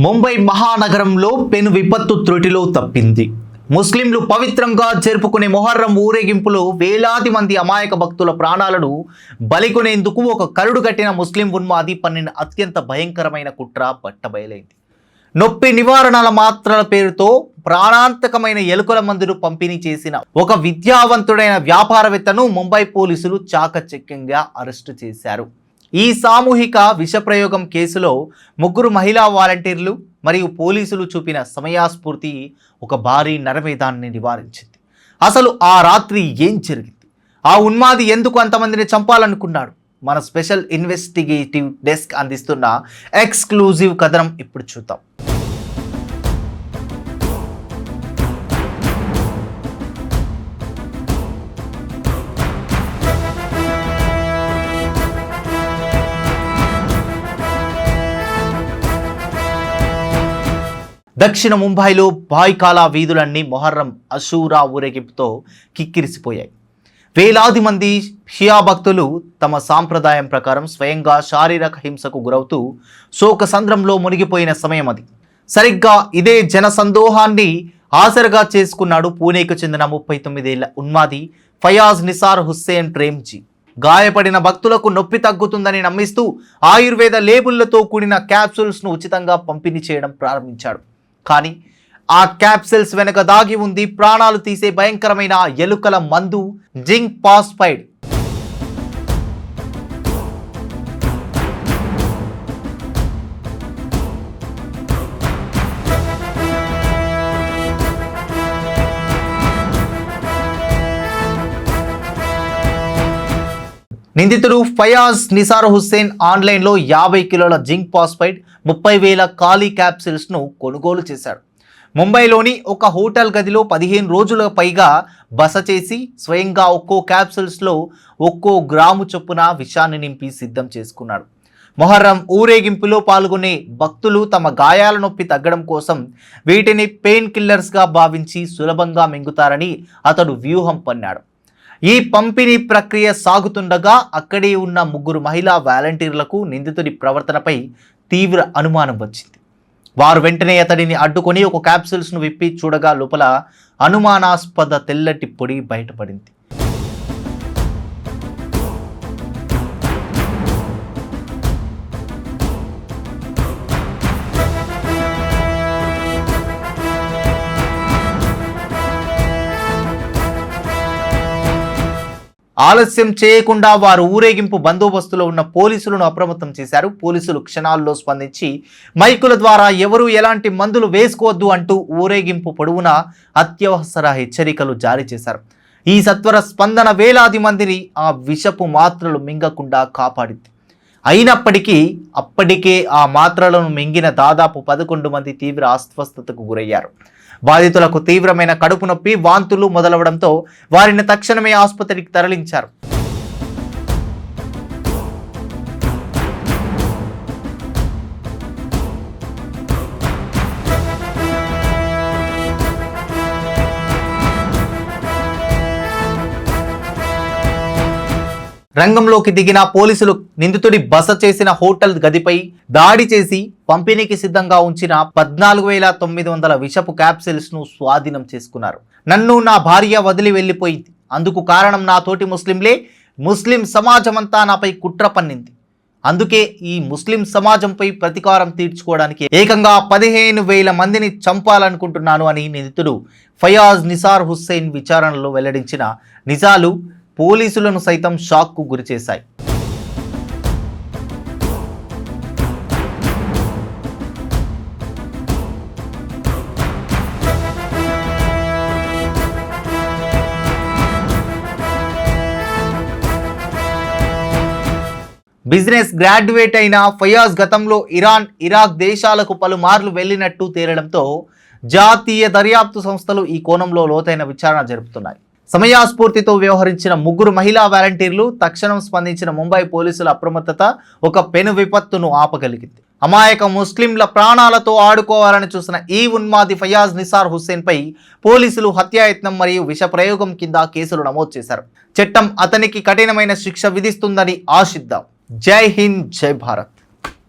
ముంబై మహానగరంలో పెను విపత్తు త్రుటిలో తప్పింది. ముస్లింలు పవిత్రంగా జరుపుకునే మొహర్రం ఊరేగింపులో వేలాది మంది అమాయక భక్తుల ప్రాణాలను బలికొనేందుకు ఒక కరుడు కట్టిన ముస్లిం ఉన్మాది పన్నిన అత్యంత భయంకరమైన కుట్ర బట్టబయలైంది. నొప్పి నివారణల మాత్రల పేరుతో ప్రాణాంతకమైన ఎలుకల మందును పంపిణీ చేసిన ఒక విద్యావంతుడైన వ్యాపారవేత్తను ముంబై పోలీసులు చాకచక్యంగా అరెస్టు చేశారు. ఈ సామూహిక విషప్రయోగం కేసులో 3 మహిళా వాలంటీర్లు మరియు పోలీసులు చూపిన సమయస్ఫూర్తి ఒక భారీ నరమేధాన్ని నివారించింది. అసలు ఆ రాత్రి ఏం జరిగింది? ఆ ఉన్మాది ఎందుకు అంతమందిని చంపాలనుకున్నాడు? మన స్పెషల్ ఇన్వెస్టిగేటివ్ డెస్క్ అందిస్తున్న ఎక్స్క్లూజివ్ కథనం ఇప్పుడు చూద్దాం. దక్షిణ ముంబైలో భాయ్కాలా వీధులన్నీ మొహర్రం అషూరా ఊరేగింపుతో కిక్కిరిసిపోయాయి. వేలాది మంది షియా భక్తులు తమ సాంప్రదాయం ప్రకారం స్వయంగా శారీరక హింసకు గురవుతూ శోకసంద్రంలో మునిగిపోయిన సమయం అది. సరిగ్గా ఇదే జనసందోహాన్ని ఆసరగా చేసుకున్నాడు పూణేకు చెందిన 39 ఏళ్ల ఉన్మాది ఫయాజ్ నిసార్ హుస్సేన్ ప్రేమ్జీ. గాయపడిన భక్తులకు నొప్పి తగ్గుతుందని నమ్మిస్తూ ఆయుర్వేద లేబుళ్లతో కూడిన క్యాప్సూల్స్ను ఉచితంగా పంపిణీ చేయడం ప్రారంభించాడు. కానీ ఆ క్యాప్సిల్స్ వెనుక దాగి ఉంది ప్రాణాలు తీసే భయంకరమైన ఎలుకల మందు జింక్ ఫాస్ఫైడ్. నిందితుడు ఫయాజ్ నిసార్ హుస్సేన్ ఆన్లైన్లో 50 కిలోల జింక్ ఫాస్ఫైడ్ 30,000 ఖాళీ క్యాప్సిల్స్ను కొనుగోలు చేశాడు. ముంబైలోని ఒక హోటల్ గదిలో 15 రోజులకు పైగా బస చేసి స్వయంగా ఒక్కో క్యాప్సిల్స్లో 1 గ్రాము చొప్పున విషాన్ని నింపి సిద్ధం చేసుకున్నాడు. మొహర్రం ఊరేగింపులో పాల్గొనే భక్తులు తమ గాయాల నొప్పి తగ్గడం కోసం వీటిని పెయిన్ కిల్లర్స్గా భావించి సులభంగా మింగుతారని అతడు వ్యూహం పన్నాడు. ఈ పంపిణీ ప్రక్రియ సాగుతుండగా అక్కడే ఉన్న 3 మహిళా వాలంటీర్లకు నిందితుడి ప్రవర్తనపై తీవ్ర అనుమానం వచ్చింది. వారు వెంటనే అతడిని అడ్డుకొని ఒక క్యాప్సూల్స్ను విప్పి చూడగా లోపల అనుమానాస్పద తెల్లటి పొడి బయటపడింది. ఆలస్యం చేయకుండా వారు ఊరేగింపు బందోబస్తులో ఉన్న పోలీసులను అప్రమత్తం చేశారు. పోలీసులు క్షణాల్లో స్పందించి మైకుల ద్వారా ఎవరూ ఎలాంటి మందులు వేసుకోవద్దు అంటూ ఊరేగింపు పొడవునా అత్యవసర హెచ్చరికలు జారీ చేశారు. ఈ సత్వర స్పందన వేలాది మందిని ఆ విషపు మాత్రలు మింగకుండా కాపాడింది. అయినప్పటికీ అప్పటికే ఆ మాత్రలను మింగిన దాదాపు 11 మంది తీవ్ర అస్వస్థతకు గురయ్యారు. బాధితులకు తీవ్రమైన కడుపు నొప్పి, వాంతులు మొదలవడంతో వారిని తక్షణమే ఆసుపత్రికి తరలించారు. రంగంలోకి దిగిన పోలీసులు నిందితుడి బస చేసిన హోటల్ గదిపై దాడి చేసి పంపిణీకి సిద్ధంగా ఉంచిన 14,900 విషపు క్యాప్సిల్స్ను స్వాధీనం చేసుకున్నారు. నన్ను నా భార్య వదిలి వెళ్ళిపోయింది, అందుకు కారణం నా తోటి ముస్లింలే. ముస్లిం సమాజమంతా నాపై కుట్ర పన్నింది, అందుకే ఈ ముస్లిం సమాజంపై ప్రతీకారం తీర్చుకోవడానికి ఏకంగా 15,000 మందిని చంపాలనుకుంటున్నాను అని నిందితుడు ఫయాజ్ నిసార్ హుస్సేన్ విచారణలో వెల్లడించిన నిజాలు పోలీసులను సైతం షాక్కు గురిచేశాయి. బిజినెస్ గ్రాడ్యుయేట్ అయిన ఫయాజ్ గతంలో ఇరాన్, ఇరాక్ దేశాలకు పలుమార్లు వెళ్లినట్టు తేలడంతో జాతీయ దర్యాప్తు సంస్థలు ఈ కోణంలో లోతైన విచారణ జరుపుతున్నాయి. సమయస్ఫూర్తితో వ్యవహరించిన 3 మహిళా వాలంటీర్లు, తక్షణం స్పందించిన ముంబై పోలీసుల అప్రమత్తత ఒక పెను విపత్తును ఆపగలిగింది. అమాయక ముస్లింల ప్రాణాలతో ఆడుకోవాలని చూసిన ఈ ఉన్మాది ఫయాజ్ నిసార్ హుస్సేన్ పై పోలీసులు హత్యాయత్నం మరియు విష ప్రయోగం కింద కేసులు నమోదు చేశారు. చట్టం అతనికి కఠినమైన శిక్ష విధిస్తుందని ఆశిద్దాం. జై హింద్, జై భారత్.